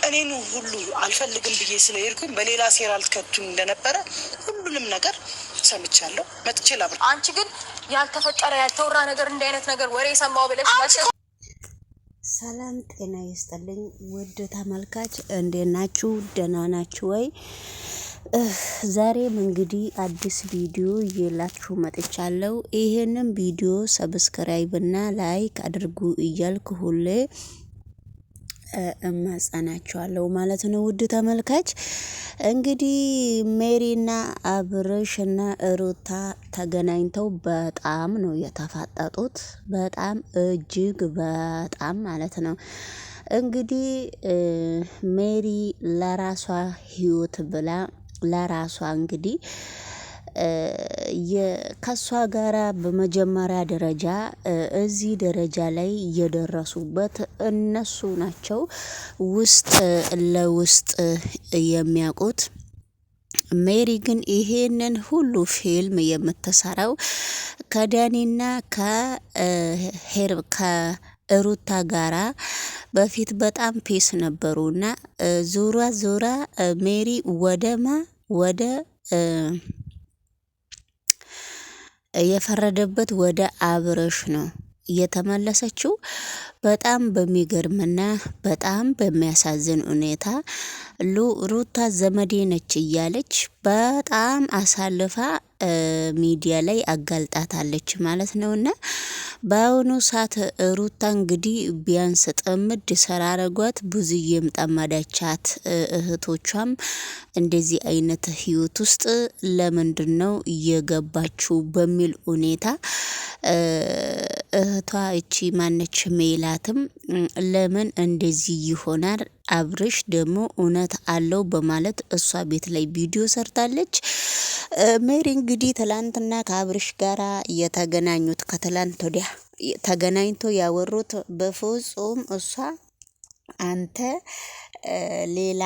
እኔን ሁሉ አልፈልግም ብዬ ስለሄድኩኝ በሌላ ሴራ ልትከቱኝ እንደነበረ ሁሉንም ነገር ሰምቻለሁ። መጥቼ ላብር። አንቺ ግን ያልተፈጠረ ያልተወራ ነገር እንደ አይነት ነገር ወሬ ሰማው ብለሽ ሰላም ጤና ይስጥልኝ ውድ ተመልካች፣ እንዴት ናችሁ? ደህና ናችሁ ወይ? ዛሬም እንግዲህ አዲስ ቪዲዮ እየላችሁ መጥቻለሁ። ይሄንን ቪዲዮ ሰብስክራይብ እና ላይክ አድርጉ እያልኩ ሁሌ እማጸናችኋለሁ ማለት ነው። ውድ ተመልካች እንግዲህ ሜሪና አብርሽና ሩታ ተገናኝተው በጣም ነው የተፋጠጡት። በጣም እጅግ በጣም ማለት ነው። እንግዲህ ሜሪ ለራሷ ህይወት ብላ ለራሷ እንግዲህ ከሷ ጋራ በመጀመሪያ ደረጃ እዚህ ደረጃ ላይ የደረሱበት እነሱ ናቸው። ውስጥ ለውስጥ የሚያውቁት። ሜሪ ግን ይሄንን ሁሉ ፊልም የምትሰራው ከዳኒና ከሩታ ጋራ በፊት በጣም ፔስ ነበሩና ዞራ ሜሪ ወደ የፈረደበት ወደ አብርሽ ነው የተመለሰችው። በጣም በሚገርምና በጣም በሚያሳዝን ሁኔታ ሩታ ዘመዴ ነች እያለች በጣም አሳልፋ ሚዲያ ላይ አጋልጣታለች ማለት ነውና በአሁኑ ሰዓት ሩታ እንግዲህ ቢያንስ ጥምድ ሰራረጓት ብዙዬም ጠመዳቻት። እህቶቿም እንደዚህ አይነት ህይወት ውስጥ ለምንድን ነው እየገባችሁ በሚል ሁኔታ እህቷ እቺ ማነች ሜላትም ለምን እንደዚህ ይሆናል አብርሽ ደግሞ እውነት አለው በማለት እሷ ቤት ላይ ቪዲዮ ሰርታለች። ሜሪ እንግዲህ ትላንትና ከአብርሽ ጋራ የተገናኙት ከትላንት ወዲያ ተገናኝቶ ያወሩት በፍጹም እሷ አንተ ሌላ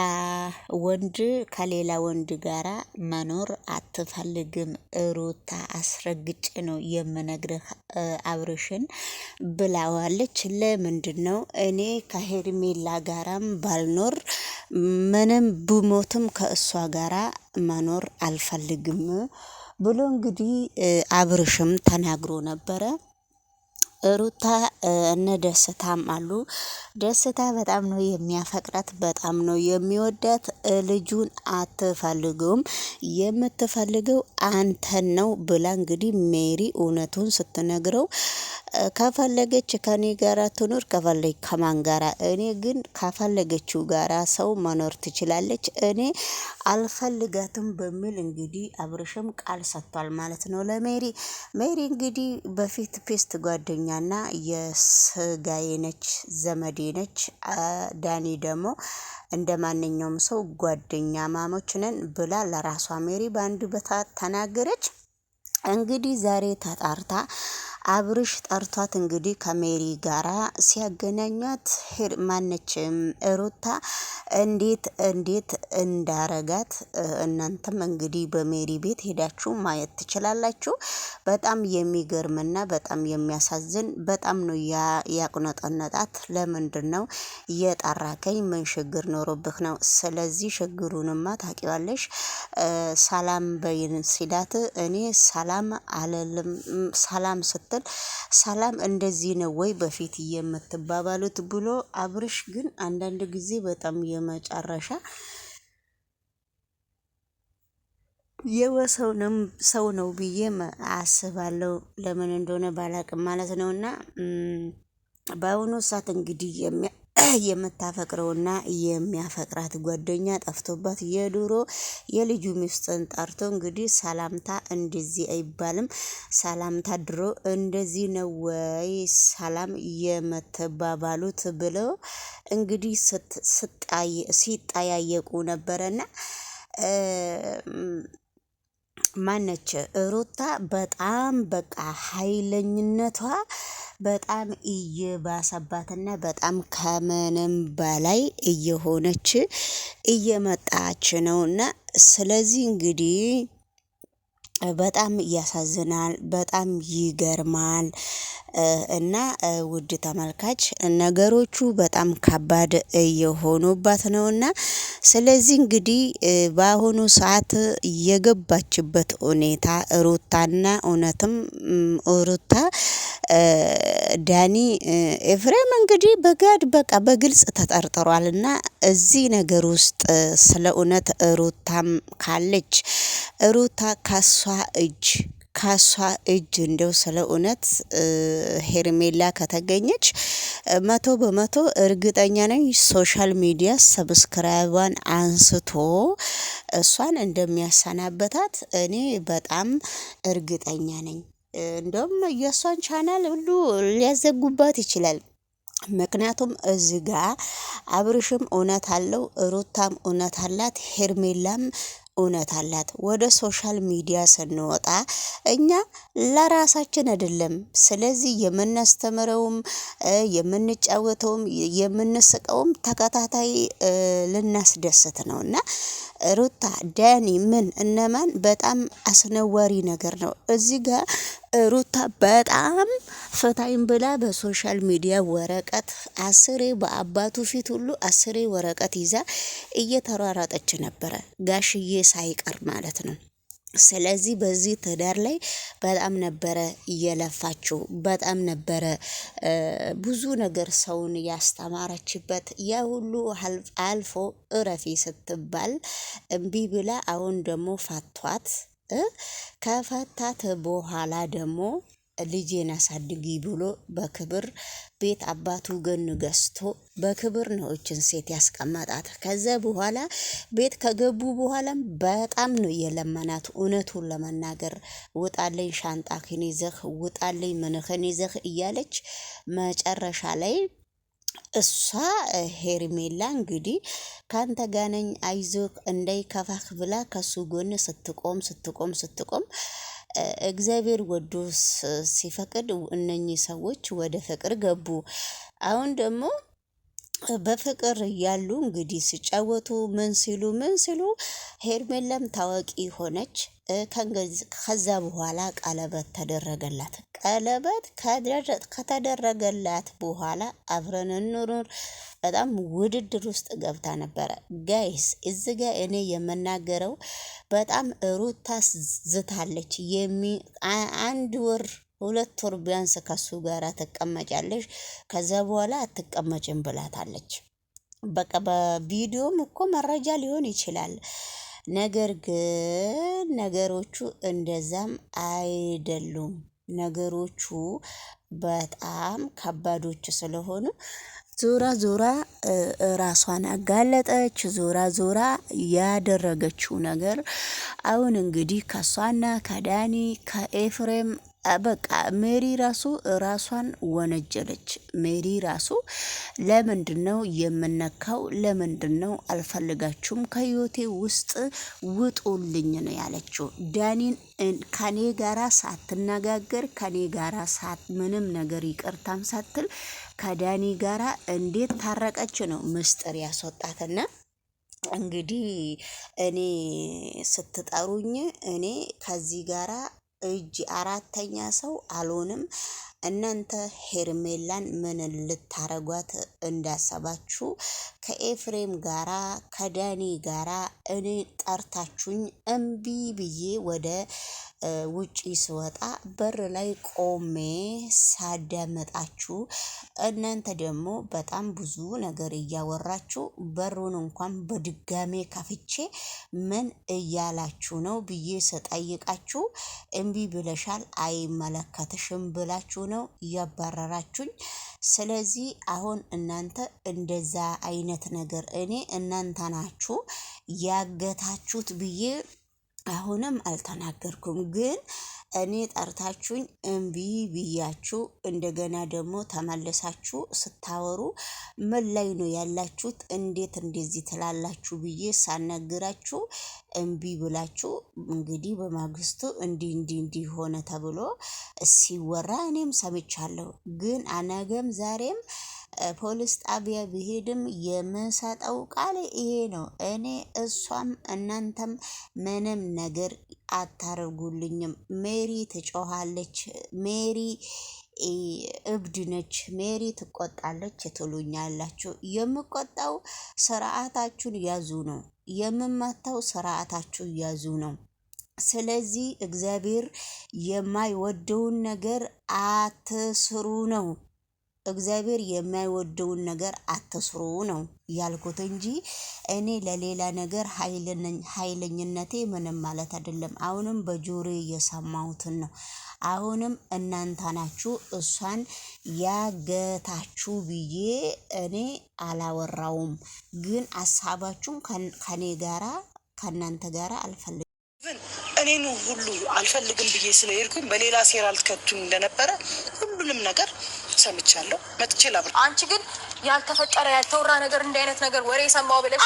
ወንድ ከሌላ ወንድ ጋራ መኖር አትፈልግም ሩታ፣ አስረግጬ ነው የምነግርህ አብርሽን ብላዋለች። ለምንድን ነው እኔ ከሄርሜላ ጋራም ባልኖር ምንም ብሞትም ከእሷ ጋራ መኖር አልፈልግም ብሎ እንግዲህ አብርሽም ተናግሮ ነበረ። ሩታ እነ ደስታም አሉ። ደስታ በጣም ነው የሚያፈቅራት፣ በጣም ነው የሚወዳት። ልጁን አትፈልገውም፣ የምትፈልገው አንተን ነው ብላ እንግዲህ ሜሪ እውነቱን ስትነግረው ከፈለገች ከኔ ጋራ ትኑር፣ ከፈለገች ከማን ጋራ፣ እኔ ግን ከፈለገችው ጋራ ሰው መኖር ትችላለች፣ እኔ አልፈልጋትም በሚል እንግዲህ አብርሽም ቃል ሰጥቷል ማለት ነው ለሜሪ። ሜሪ እንግዲህ በፊት ፔስት ጓደኛና የስጋዬ ነች ዘመዴ ነች። ዳኒ ደግሞ እንደ ማንኛውም ሰው ጓደኛ ማሞች ነን ብላ ለራሷ ሜሪ በአንድ ቦታ ተናገረች። እንግዲህ ዛሬ ተጣርታ አብርሽ ጠርቷት እንግዲህ ከሜሪ ጋራ ሲያገናኟት ማነች ሩታ እንዴት እንዳረጋት እናንተም እንግዲህ በሜሪ ቤት ሄዳችሁ ማየት ትችላላችሁ። በጣም የሚገርምና በጣም የሚያሳዝን በጣም ነው ያቁነጠነጣት። ለምንድን ነው የጠራከኝ? ምን ችግር ኖሮብህ ነው? ስለዚህ ችግሩንማ ታውቂዋለሽ። ሰላም በይን ሲላት እኔ ሰላም አለልም ሰላም ስትል ሰላም እንደዚህ ነው ወይ በፊት የምትባባሉት ብሎ አብርሽ ግን አንዳንድ ጊዜ በጣም የመጨረሻ የወሰውንም ሰው ነው ብዬ አስባለሁ። ለምን እንደሆነ ባላቅም ማለት ነውና በአሁኑ ሰዓት እንግዲህ የምታፈቅረውና የሚያፈቅራት ጓደኛ ጠፍቶባት የድሮ የልጁ ሚስትን ጠርቶ እንግዲህ ሰላምታ እንደዚህ አይባልም፣ ሰላምታ ድሮ እንደዚህ ነው ወይ ሰላም የምትባባሉት ብለው እንግዲህ ሲጠያየቁ ነበረና ማነች ሩታ በጣም በቃ ኃይለኝነቷ በጣም እየባሰባትና በጣም ከምንም በላይ እየሆነች እየመጣች ነውና ስለዚህ እንግዲህ በጣም ያሳዝናል፣ በጣም ይገርማል። እና ውድ ተመልካች ነገሮቹ በጣም ከባድ እየሆኑባት ነውና ስለዚህ እንግዲህ በአሁኑ ሰዓት የገባችበት ሁኔታ ሩታና እውነትም ሩታ ዳኒ ኤፍሬም እንግዲህ በቃ በግልጽ ተጠርጥሯልና እዚህ ነገር ውስጥ ስለ እውነት ሩታም ካለች ሩታ ካሷ እጅ እንደው ስለ እውነት ሄርሜላ ከተገኘች 100% እርግጠኛ ነኝ ሶሻል ሚዲያ ሰብስክራይቧን አንስቶ እሷን እንደሚያሰናበታት እኔ በጣም እርግጠኛ ነኝ። እንደውም የእሷን ቻናል ሁሉ ሊያዘጉባት ይችላል። ምክንያቱም እዚህ ጋር አብርሽም እውነት አለው፣ ሩታም እውነት አላት፣ ሄርሜላም እውነት አላት። ወደ ሶሻል ሚዲያ ስንወጣ እኛ ለራሳችን አይደለም። ስለዚህ የምናስተምረውም የምንጫወተውም የምንስቀውም ተከታታይ ልናስደስት ነውና ሩታ ዳኒ ምን እነማን በጣም አስነዋሪ ነገር ነው። እዚህ ጋር ሩታ በጣም ፈታይም ብላ በሶሻል ሚዲያ ወረቀት 10 በአባቱ ፊት ሁሉ 10 ወረቀት ይዛ እየተሯሯጠች ነበረ፣ ጋሽዬ ሳይቀር ማለት ነው። ስለዚህ በዚህ ትዳር ላይ በጣም ነበረ እየለፋችው፣ በጣም ነበረ ብዙ ነገር ሰውን ያስተማረችበት። ያ ሁሉ አልፎ እረፊ ስትባል እምቢ ብላ አሁን ደግሞ ፈቷት። ከፈታት በኋላ ደግሞ ልጄን አሳድጊ ብሎ በክብር ቤት አባቱ ገን ገዝቶ በክብር ነው እችን ሴት ያስቀመጣት። ከዛ በኋላ ቤት ከገቡ በኋላም በጣም ነው የለመናት። እውነቱን ለመናገር ውጣለኝ፣ ሻንጣክን ይዘህ ውጣለኝ፣ ምንህን ይዘህ እያለች መጨረሻ ላይ እሷ ሄርሜላ እንግዲህ ካንተ ጋር ነኝ አይዞህ እንዳይከፋህ ብላ ከሱ ጎን ስትቆም እግዚአብሔር ወዶ ሲፈቅድ እነኚህ ሰዎች ወደ ፍቅር ገቡ። አሁን ደግሞ በፍቅር ያሉ እንግዲህ ሲጫወቱ ምን ሲሉ ሄርሜላም ታዋቂ ሆነች። ከዛ በኋላ ቀለበት ተደረገላት። ቀለበት ከተደረገላት በኋላ አብረን እንኑር በጣም ውድድር ውስጥ ገብታ ነበረ። ጋይስ እዚህ ጋር እኔ የምናገረው በጣም ሩታ ዝታለች። 1 ወር 2 ወር ቢያንስ ከሱ ጋር ትቀመጫለሽ፣ ከዛ በኋላ አትቀመጭም ብላታለች። በቃ በቪዲዮም እኮ መረጃ ሊሆን ይችላል። ነገር ግን ነገሮቹ እንደዛም አይደሉም። ነገሮቹ በጣም ከባዶች ስለሆኑ ዞራ ራሷን አጋለጠች። ዞራ ያደረገችው ነገር አሁን እንግዲህ ከሷና ከዳኒ ከኤፍሬም በቃ ሜሪ ራሱ ራሷን ወነጀለች። ሜሪ ራሱ ለምንድነው የምነካው? ለምንድነው አልፈልጋችሁም ከህይወቴ ውስጥ ውጡልኝ ነው ያለችው። ዳኒን ከኔ ጋራ ሳትነጋገር ከኔ ጋራ ምንም ነገር ይቅርታም ሳትል ከዳኒ ጋራ እንዴት ታረቀች ነው ምስጢር ያስወጣትና እንግዲህ እኔ ስትጠሩኝ እኔ ከዚህ ጋራ እጅ 4ተኛ ሰው አልሆንም። እናንተ ሄርሜላን ምን ልታረጓት እንዳሰባችሁ ከኤፍሬም ጋራ ከዳኒ ጋራ እኔ ጠርታችሁኝ እምቢ ብዬ ወደ ውጪ ስወጣ በር ላይ ቆሜ ሳዳመጣችሁ እናንተ ደግሞ በጣም ብዙ ነገር እያወራችሁ በሩን እንኳን በድጋሜ ከፍቼ ምን እያላችሁ ነው ብዬ ስጠይቃችሁ እምቢ ብለሻል አይመለከትሽም ብላችሁ ነው ያባረራችሁኝ። ስለዚህ አሁን እናንተ እንደዛ አይነት ነገር እኔ እናንተ ናችሁ ያገታችሁት ብዬ አሁንም አልተናገርኩም። ግን እኔ ጠርታችሁኝ እምቢ ብያችሁ እንደገና ደግሞ ተመልሳችሁ ስታወሩ ምን ላይ ነው ያላችሁት? እንዴት እንደዚህ ትላላችሁ ብዬ ሳነግራችሁ እምቢ ብላችሁ እንግዲህ በማግስቱ እንዲህ ሆነ ተብሎ ሲወራ እኔም ሰምቻለሁ። ግን አነገም ዛሬም ፖሊስ ጣቢያ ብሄድም የምሰጠው ቃል ይሄ ነው። እኔ እሷም እናንተም ምንም ነገር አታረጉልኝም። ሜሪ ትጮሃለች። ሜሪ እብድ ነች፣ ሜሪ ትቆጣለች ትሉኛላችሁ። የምቆጣው ስርዓታችሁን ያዙ ነው፣ የምመታው ስርዓታችሁን ያዙ ነው። ስለዚህ እግዚአብሔር የማይወደውን ነገር አትስሩ ነው። እግዚአብሔር የማይወደውን ነገር አትስሩ ነው ያልኩት እንጂ እኔ ለሌላ ነገር ኃይለኝነቴ ምንም ማለት አይደለም። አሁንም በጆሮ እየሰማሁትን ነው። አሁንም እናንተ ናችሁ እሷን ያገታችሁ ብዬ እኔ አላወራውም፣ ግን ሀሳባችሁን ከኔ ጋራ ከእናንተ ጋራ አልፈልግም። እኔን ሁሉ አልፈልግም ብዬ ስለሄድኩኝ በሌላ ሴራ ልትከቱኝ እንደነበረ ሁሉንም ነገር ሰምቻለሁ። መጥቼ ላብር። አንቺ ግን ያልተፈጠረ ያልተወራ ነገር እንዲህ አይነት ነገር ወሬ ሰማው ብለሽ